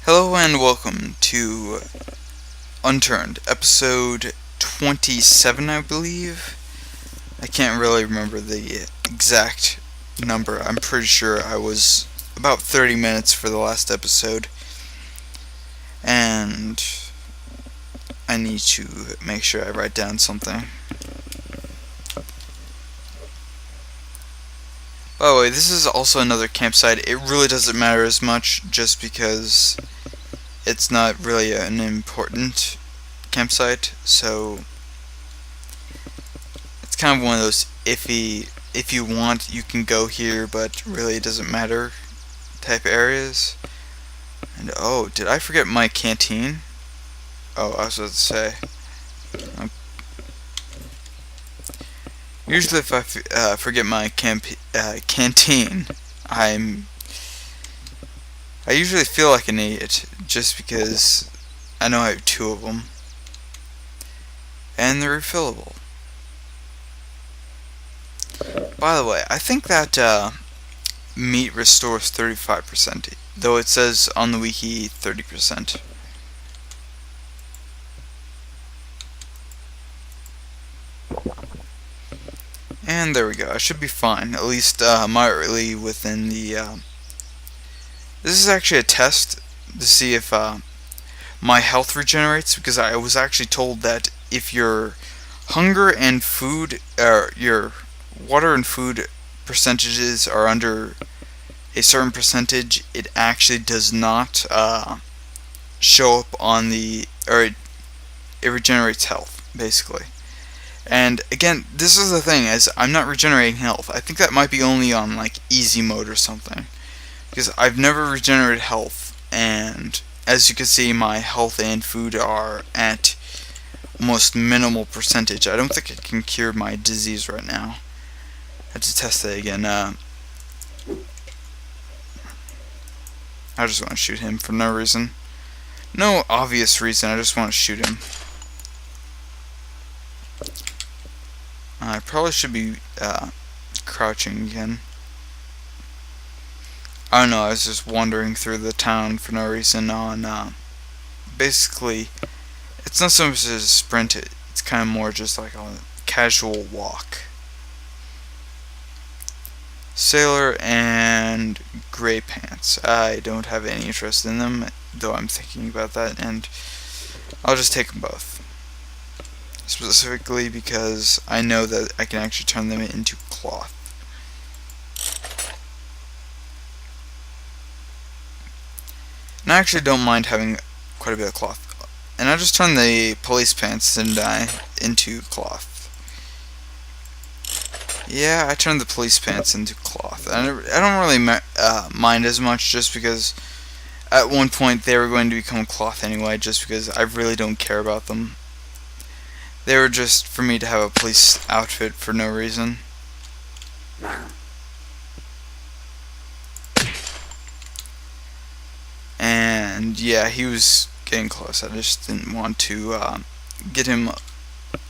Hello and welcome to Unturned, episode 27, I believe. I can't really remember the exact number. I'm pretty sure I was about 30 minutes for the last episode. And I need to make sure I write down something. By the way, this is also another campsite. It really doesn't matter as much just because it's not really an important campsite, so it's kind of one of those iffy, if you want you can go here but really it doesn't matter type areas. And oh, did I forget my canteen? Oh, I was about to say, usually if I forget my canteen, I usually feel like an idiot just because I know I have two of them and they're refillable. By the way, I think that meat restores 35%, though it says on the wiki 30%. And there we go. I should be fine, at least moderately within the. This is actually a test to see if my health regenerates, because I was actually told that if your hunger and food, your water and food percentages are under a certain percentage, it actually does not show up on it regenerates health, basically. And again, this is the thing, as I'm not regenerating health. I think that might be only on like easy mode or something, because I've never regenerated health, and as you can see, my health and food are at almost minimal percentage. I don't think it can cure my disease right now. I have to test that again. I just want to shoot him for no reason. No obvious reason, I just want to shoot him. I probably should be crouching again. I don't know, I was just wandering through the town for no reason on, basically, it's not so much as a sprint, it's kind of more just like a casual walk. Sailor and gray pants. I don't have any interest in them, though I'm thinking about that, and I'll just take them both. Specifically because I know that I can actually turn them into cloth. And I actually don't mind having quite a bit of cloth. And I just turned the police pants, didn't I, into cloth. Yeah, I turned the police pants into cloth. I don't really mind as much, just because at one point they were going to become cloth anyway, just because I really don't care about them. They were just for me to have a police outfit for no reason. And yeah, he was getting close. I just didn't want to get him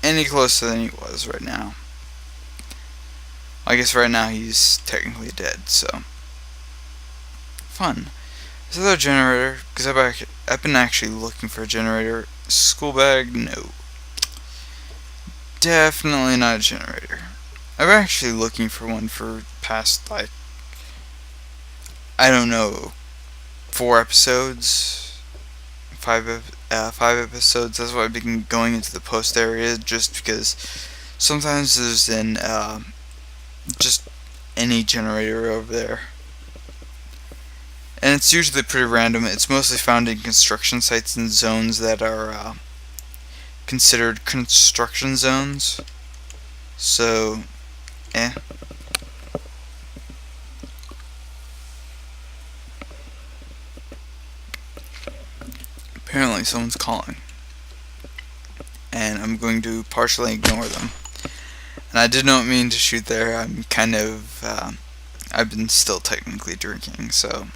any closer than he was right now. I guess right now he's technically dead, so. Fun. Is there a generator? Because I've been actually looking for a generator. School bag? No. Definitely not a generator. I'm actually looking for one for past, like, I don't know, 4 episodes, 5 episodes. That's why I've been going into the post area, just because sometimes there's just any generator over there. And it's usually pretty random. It's mostly found in construction sites and zones that are considered construction zones. So, apparently someone's calling. And I'm going to partially ignore them. And I did not mean to shoot there. I'm kind of, I've been still technically drinking, so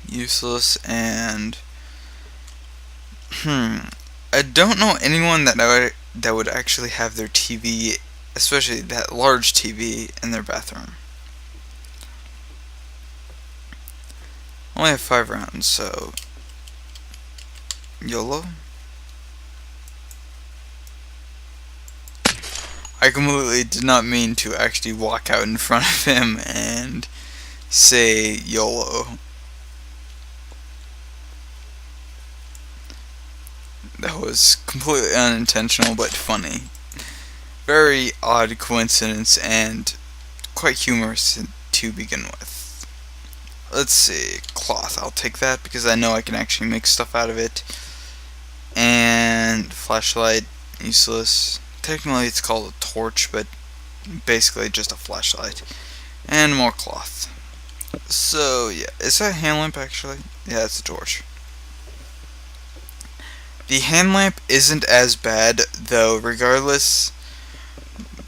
useless. And I don't know anyone that would actually have their TV, especially that large TV, in their bathroom. only have 5 rounds, so YOLO. I completely did not mean to actually walk out in front of him and say YOLO. That was completely unintentional but funny. Very odd coincidence and quite humorous to begin with. Let's see, cloth. I'll take that because I know I can actually make stuff out of it. And flashlight, useless. Technically it's called a torch, but basically just a flashlight. And more cloth. So yeah, is that a hand lamp actually? Yeah, it's a torch. The hand lamp isn't as bad though, regardless.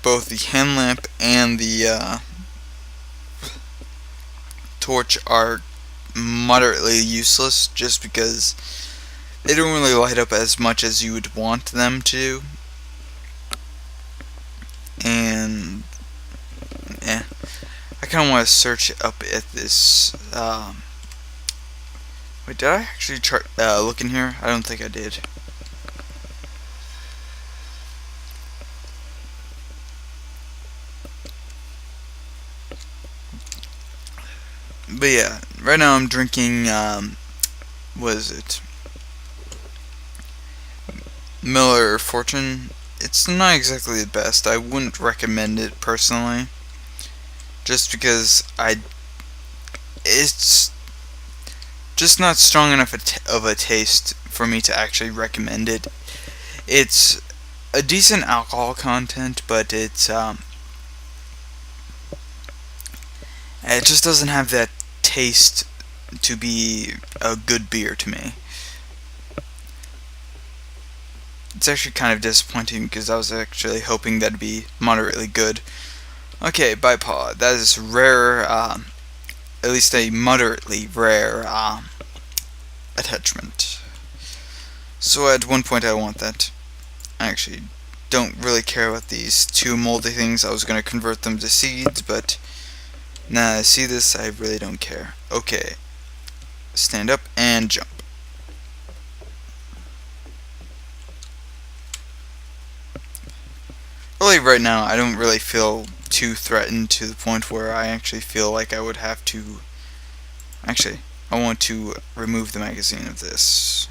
Both the hand lamp and the torch are moderately useless just because they don't really light up as much as you would want them to. And yeah, I kind of want to search up at this. Wait, did I actually look in here? I don't think I did. But yeah, right now I'm drinking, what is it? Miller Fortune. It's not exactly the best. I wouldn't recommend it personally. Just because it's just not strong enough of a taste for me to actually recommend it. It's a decent alcohol content, but it just doesn't have that taste to be a good beer to me. It's actually kind of disappointing because I was actually hoping that'd be moderately good. Okay, bipod. That is rare, at least a moderately rare attachment. So at one point I want that. I actually don't really care about these two moldy things. I was going to convert them to seeds, but now I see this, I really don't care. Okay. Stand up and jump. Really, right now, I don't really feel too threatened to the point where I actually feel like I would have to... Actually, I want to remove the magazine of this.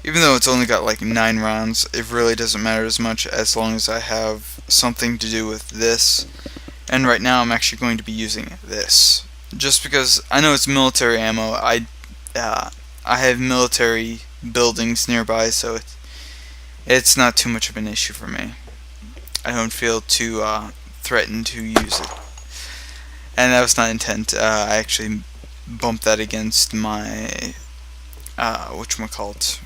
Even though it's only got like 9 rounds, it really doesn't matter as much as long as I have something to do with this. And right now I'm actually going to be using this. Just because I know it's military ammo, I have military buildings nearby, so it's not too much of an issue for me. I don't feel too threatened to use it. And that was not intent. I actually bumped that against my whatchamacallit,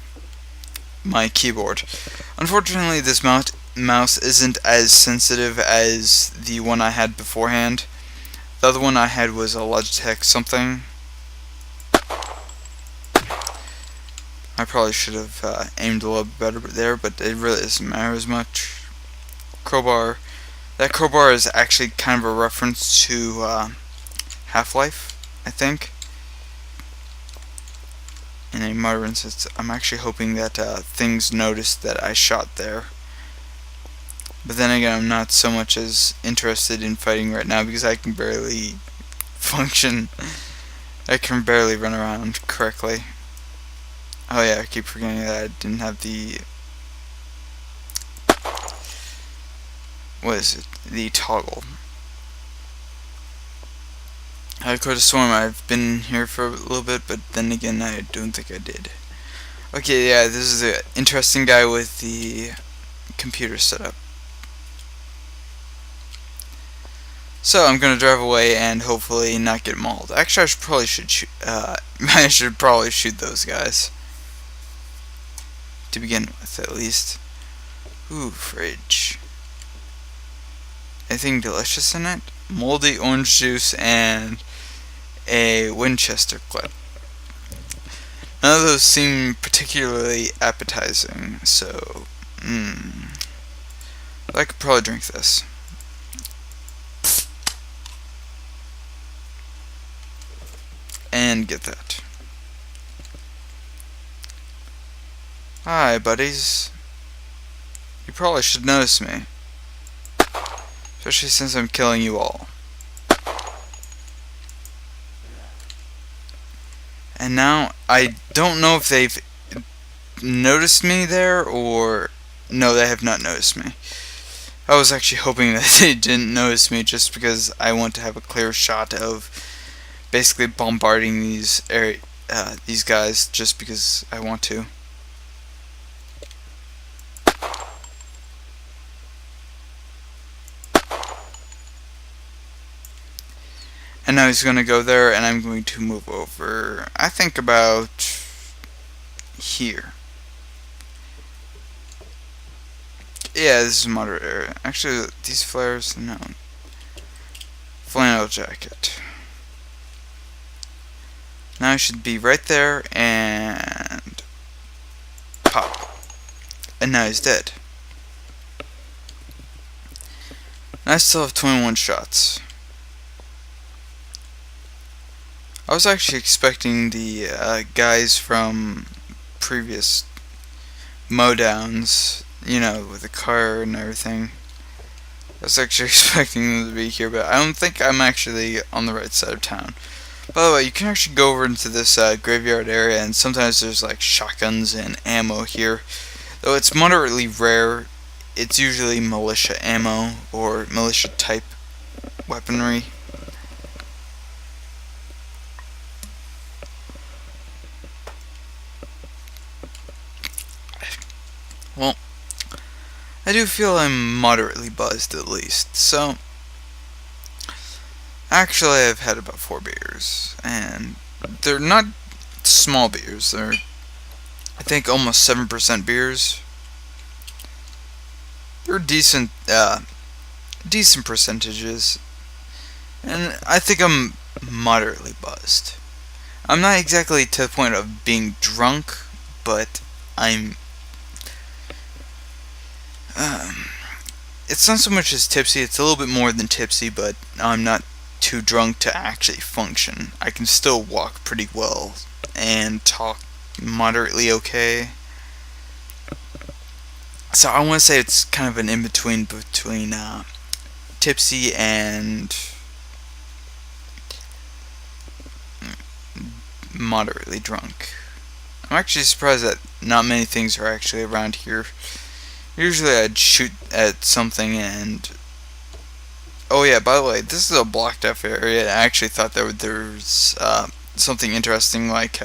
my keyboard. Unfortunately, this mouse isn't as sensitive as the one I had beforehand. The other one I had was a Logitech something. I probably should have aimed a little bit better there, but it really doesn't matter as much. Crowbar. That crowbar is actually kind of a reference to Half-Life, I think. In a modern instance, I'm actually hoping that things notice that I shot there. But then again, I'm not so much as interested in fighting right now because I can barely function. I can barely run around correctly. Oh yeah, I keep forgetting that I didn't have the... What is it? The toggle. I could have sworn I've been here for a little bit, but then again, I don't think I did. Okay, yeah, this is an interesting guy with the computer setup. So I'm gonna drive away and hopefully not get mauled. Actually, I should probably shoot those guys to begin with, at least. Ooh, fridge. Anything delicious in it? Moldy orange juice and a Winchester clip. None of those seem particularly appetizing, so I could probably drink this. and get that. Hi, buddies. You probably should notice me. Especially since I'm killing you all. And now, I don't know if they've noticed me there, or... No, they have not noticed me. I was actually hoping that they didn't notice me, just because I want to have a clear shot of basically bombarding these guys, just because I want to. And now he's going to go there, and I'm going to move over, I think about here. Yeah, this is moderate area. Actually, these flares, no. Flannel jacket. Now I should be right there, and pop. And now he's dead. And I still have 21 shots. I was actually expecting the guys from previous mowdowns, you know, with the car and everything. I was actually expecting them to be here, but I don't think I'm actually on the right side of town. By the way, you can actually go over into this graveyard area, and sometimes there's like shotguns and ammo here. Though it's moderately rare, it's usually militia ammo or militia type weaponry. Well, I do feel I'm moderately buzzed at least, so actually I've had about 4 beers, and they're not small beers, they're I think almost 7% beers. They're decent percentages, and I think I'm moderately buzzed. I'm not exactly to the point of being drunk, but I'm it's not so much as tipsy, it's a little bit more than tipsy, but I'm not too drunk to actually function. I can still walk pretty well and talk moderately okay. So I want to say it's kind of an in-between between tipsy and moderately drunk. I'm actually surprised that not many things are actually around here. Usually I'd shoot at something and... Oh yeah, by the way, this is a blocked off area. I actually thought that there's something interesting, like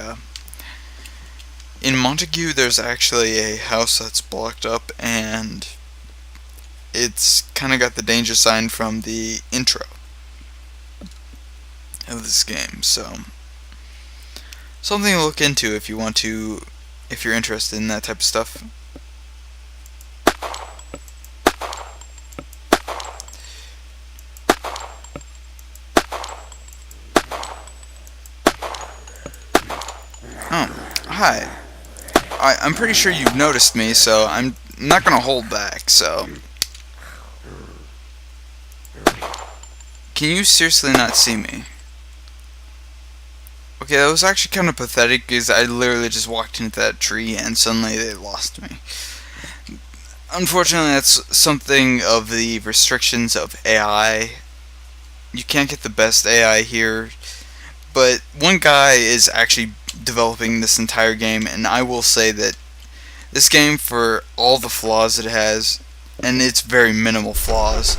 in Montague there's actually a house that's blocked up, and it's kind of got the danger sign from the intro of this game, so something to look into if you want to, if you're interested in that type of stuff. Oh, hi. I'm pretty sure you've noticed me, so I'm not gonna hold back, so... Can you seriously not see me? Okay, that was actually kind of pathetic, because I literally just walked into that tree and suddenly they lost me. Unfortunately, that's something of the restrictions of AI. You can't get the best AI here, but one guy is actually developing this entire game, and I will say that this game, for all the flaws it has, and it's very minimal flaws,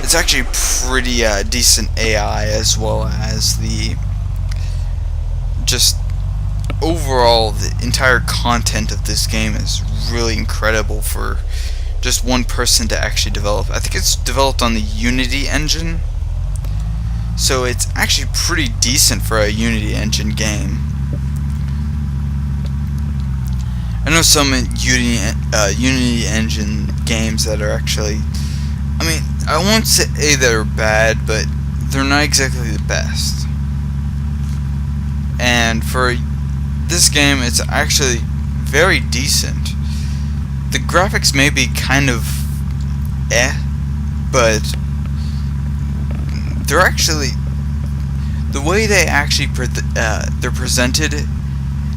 it's actually pretty decent AI, as well as the just overall the entire content of this game is really incredible for just one person to actually develop. I think it's developed on the Unity engine, so it's actually pretty decent for a Unity engine game. I know some Unity engine games that are actually, I mean, I won't say they're bad, but they're not exactly the best. And for this game, it's actually very decent. The graphics may be kind of but the way they actually they're presented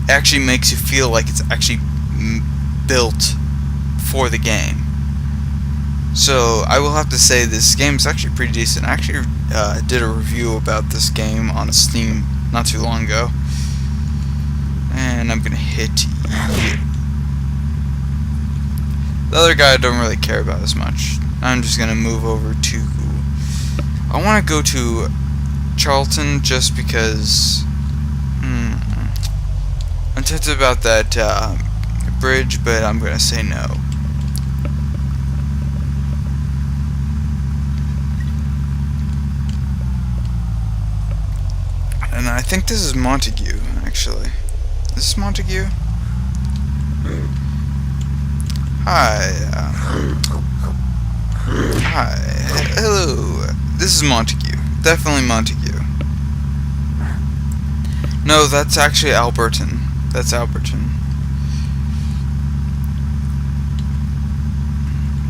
actually makes you feel like it's actually built for the game. So I will have to say this game is actually pretty decent. I actually did a review about this game on Steam not too long ago. And I'm gonna hit you. The other guy I don't really care about as much. I'm just gonna move over to... I want to go to Charlton just because... I'm tempted about that bridge, but I'm gonna say no. And I think this is Montague, actually. Is this Montague? Hi. Hi. Hello. This is Montague. Definitely Montague. No, that's actually Alberton. That's Alberton.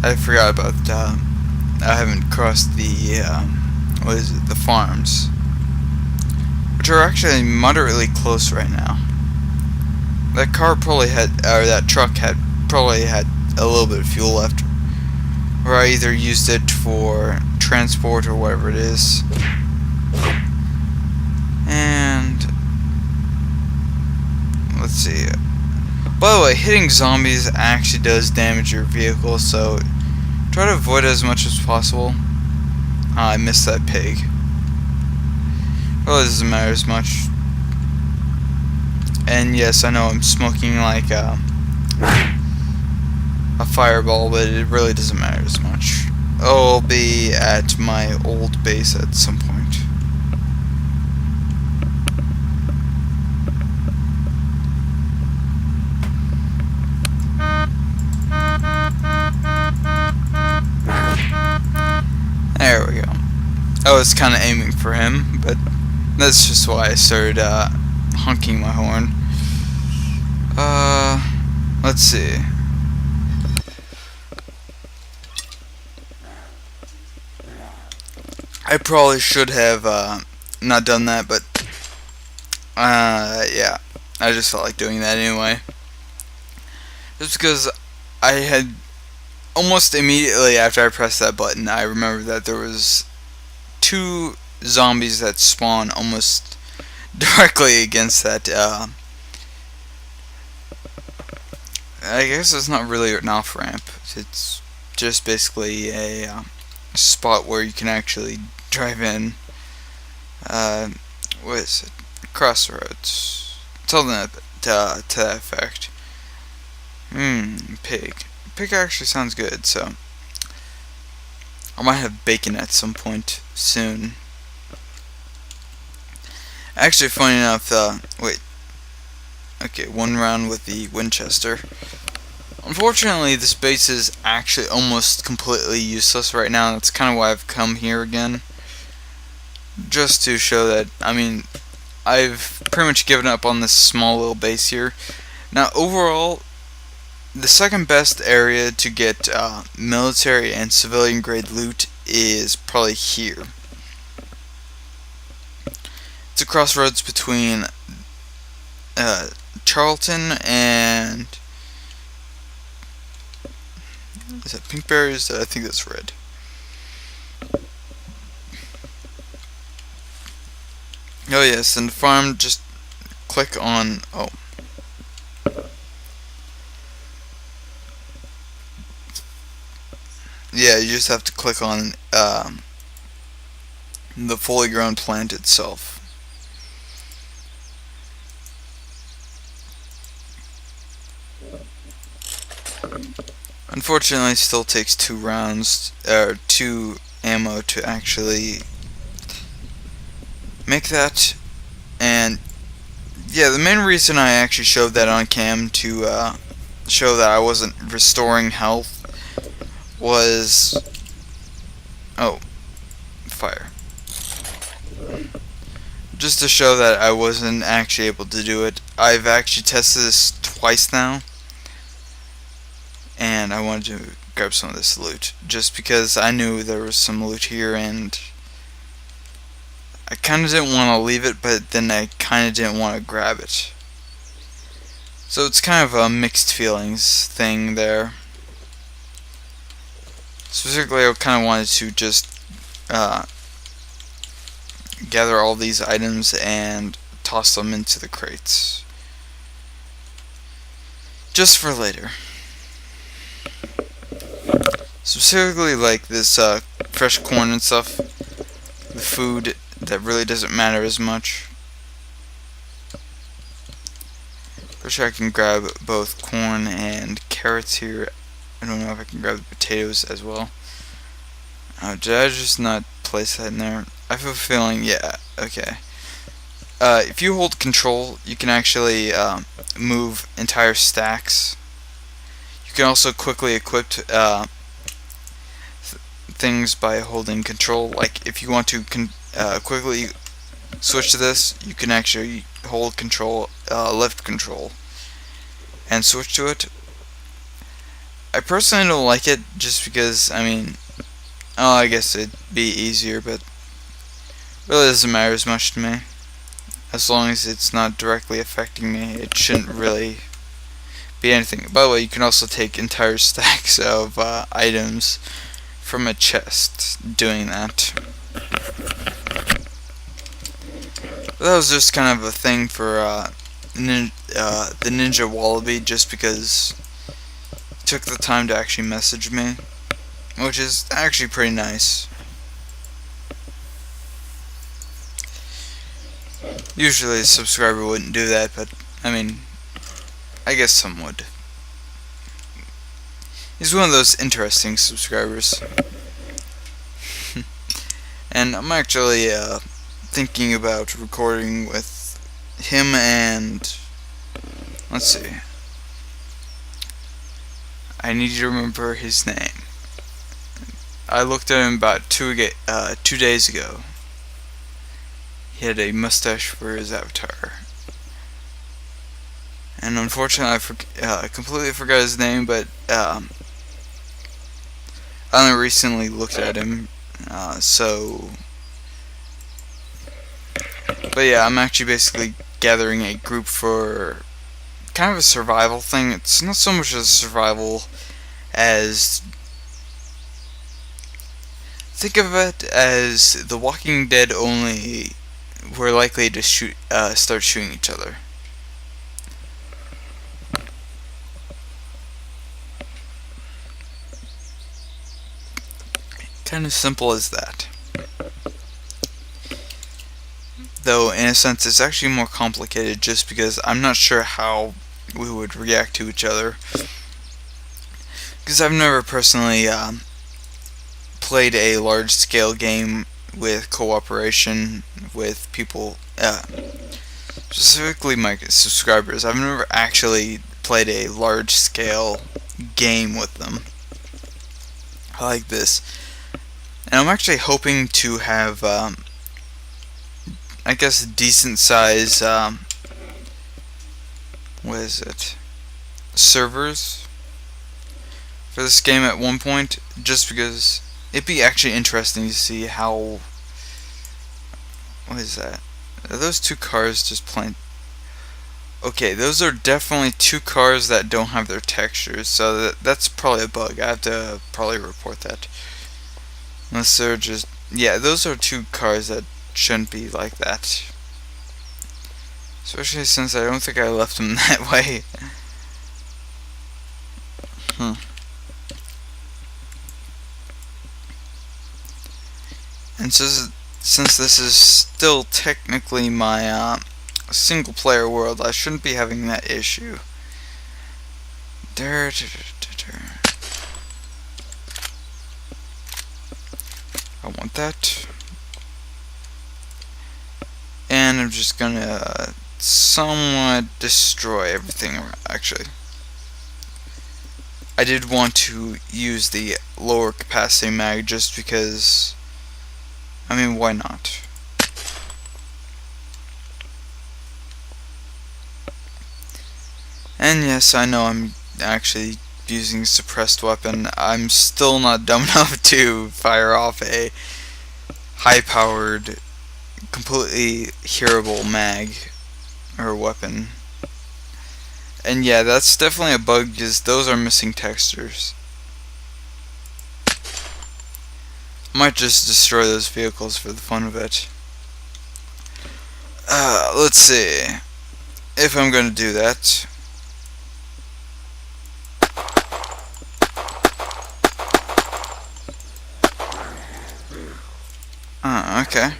I forgot about I haven't crossed the what is it? The farms, which are actually moderately close right now. That car probably had, or that truck had probably had a little bit of fuel left, or I either used it for transport or whatever it is. And let's see. By the way, hitting zombies actually does damage your vehicle, so try to avoid it as much as possible. I missed that pig. Well, it doesn't matter as much. And yes, I know I'm smoking like a fireball, but it really doesn't matter as much. I'll be at my old base at some point. There we go. I was kind of aiming for him, but that's just why I started honking my horn. Let's see. I probably should have not done that, but yeah, I just felt like doing that anyway. Just because I had almost immediately after I pressed that button, I remembered that there was 2 zombies that spawn almost directly against that. I guess it's not really an off-ramp. It's just basically a spot where you can actually drive in. What is it? Crossroads. Something to that effect. Pig. Pig actually sounds good, so I might have bacon at some point soon. Actually, funny enough, wait. Okay, 1 round with the Winchester. Unfortunately, this base is actually almost completely useless right now. That's kind of why I've come here again. Just to show that, I mean, I've pretty much given up on this small little base here. Now, overall, the second best area to get military and civilian grade loot is probably here. It's a crossroads between Charlton and... Is that pink berries? I think that's red. Oh yes, and the farm, just click on... Oh. Yeah, you just have to click on the fully grown plant itself. Unfortunately, it still takes 2 rounds, or 2 ammo to actually make that. And yeah, the main reason I actually showed that on cam to show that I wasn't restoring health was... Oh, fire. Just to show that I wasn't actually able to do it. I've actually tested this twice now, and I wanted to grab some of this loot just because I knew there was some loot here, and I kind of didn't want to leave it, but then I kind of didn't want to grab it. So it's kind of a mixed feelings thing there. Specifically, I kind of wanted to just gather all these items and toss them into the crates. Just for later. Specifically like this fresh corn and stuff. The food that really doesn't matter as much. For sure I can grab both corn and carrots here. I don't know if I can grab the potatoes as well. Did I just not place that in there? I have a feeling, yeah, okay. If you hold control, you can actually move entire stacks. You can also quickly equip things by holding control. Like if you want to quickly switch to this, you can actually hold control, left control, and switch to it. I personally don't like it just because, I mean, I guess it'd be easier, but it really doesn't matter as much to me. As long as it's not directly affecting me, it shouldn't really be anything. By the way, you can also take entire stacks of items from a chest doing that. That was just kind of a thing for the Ninja Wallaby, just because he took the time to actually message me, which is actually pretty nice. Usually a subscriber wouldn't do that, but I mean, I guess some would. He's one of those interesting subscribers. And I'm actually thinking about recording with him and, let's see, I need to remember his name. I looked at him about 2 days ago. He had a mustache for his avatar. And unfortunately I completely forgot his name, but I only recently looked at him, but yeah, I'm actually basically gathering a group for kind of a survival thing. It's not so much a survival as, think of it as The Walking Dead, only we're likely to start shooting each other. Kind of simple as that. Though, in a sense, it's actually more complicated just because I'm not sure how we would react to each other. Because I've never personally played a large-scale game with cooperation with people, specifically my subscribers. I've never actually played a large-scale game with them like this. And I'm actually hoping to have, I guess, decent size, what is it, servers for this game at one point, just because it'd be actually interesting to see how, what is that? Are those two cars just plain? Okay, those are definitely two cars that don't have their textures, so that's probably a bug. I have to probably report that. Unless they're just, yeah, those are two cars that shouldn't be like that. Especially since I don't think I left them that way. And since this is still technically my single player world, I shouldn't be having that issue. I want that. And I'm just gonna somewhat destroy everything. Actually, I did want to use the lower capacity mag just because, I mean, why not? And yes, I know I'm actually using a suppressed weapon. I'm still not dumb enough to fire off a high-powered completely hearable mag or weapon. And yeah, that's definitely a bug, because those are missing textures. I might just destroy those vehicles for the fun of it. Let's see if I'm gonna do that. Okay.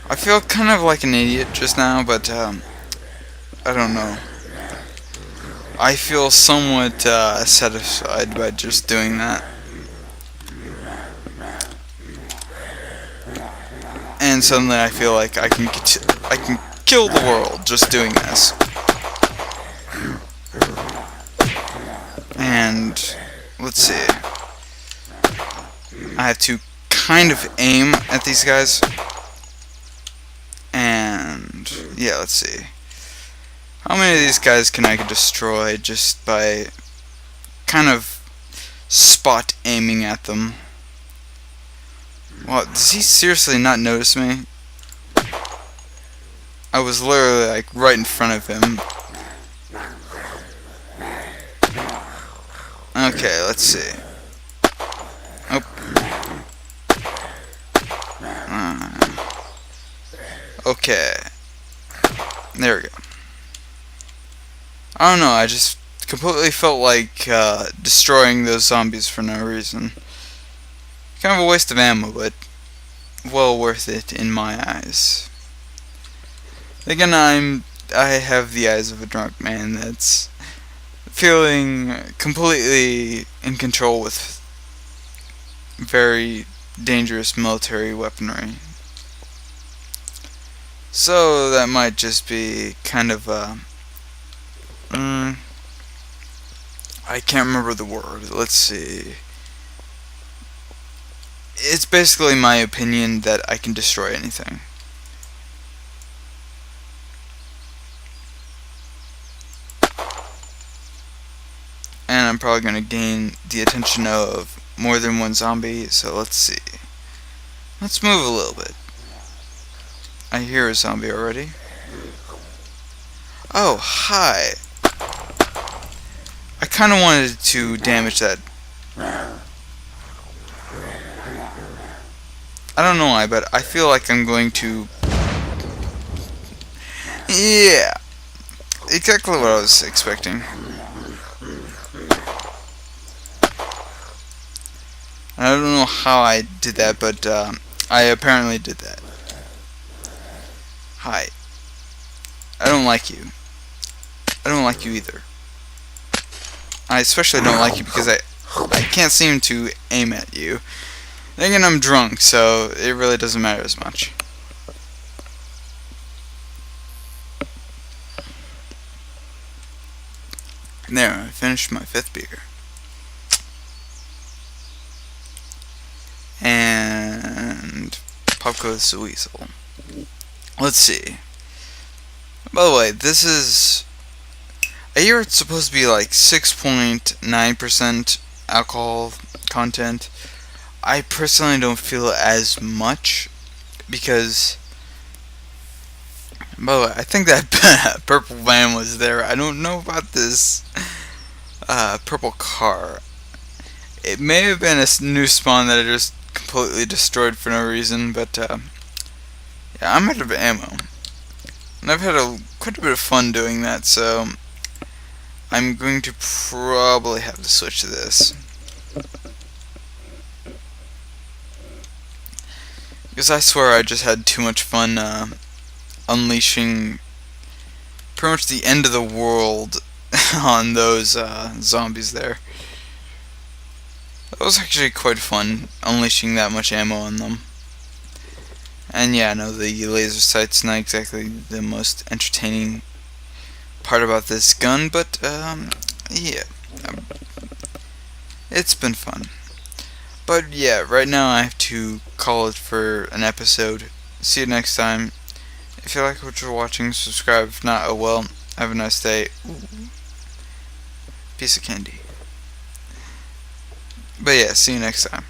I feel kind of like an idiot just now, but I don't know. I feel somewhat satisfied by just doing that. And suddenly I feel like I can kill the world just doing this. And let's see. I have to kind of aim at these guys. And yeah, let's see. How many of these guys can I destroy just by kind of spot aiming at them? Well, does he seriously not notice me? I was literally like right in front of him. Okay, let's see. Oh. Okay. There we go. I don't know, I just completely felt like destroying those zombies for no reason. Kind of a waste of ammo, but well worth it in my eyes. Again, I have the eyes of a drunk man that's feeling completely in control with very dangerous military weaponry. So that might just be kind of I can't remember the word. Let's see. It's basically my opinion that I can destroy anything. And I'm probably going to gain the attention of more than one zombie, so let's see. Let's move a little bit. I hear a zombie already. Oh, hi. I kind of wanted to damage that. I don't know why, but I feel like I'm going to... Yeah. Exactly what I was expecting. I don't know how I did that, but I apparently did that. Hi. I don't like you. I don't like you either. I especially don't like you because I can't seem to aim at you. Then again, I'm drunk, so it really doesn't matter as much. There, I finished my 5th beer. And pop goes the weasel. Let's see. By the way, this is... I hear it's supposed to be like 6.9% alcohol content. I personally don't feel as much because... By the way, I think that purple van was there. I don't know about this purple car. It may have been a new spawn that I just completely destroyed for no reason, but yeah, I'm out of ammo. And I've had quite a bit of fun doing that, so I'm going to probably have to switch to this. Because I swear I just had too much fun unleashing pretty much the end of the world on those zombies there. That was actually quite fun, unleashing that much ammo on them. And yeah, no, the laser sight's not exactly the most entertaining part about this gun, but yeah, it's been fun. But yeah, right now I have to call it for an episode. See you next time. If you like what you're watching, subscribe. If not, oh well. Have a nice day. Ooh. Piece of candy. But yeah, see you next time.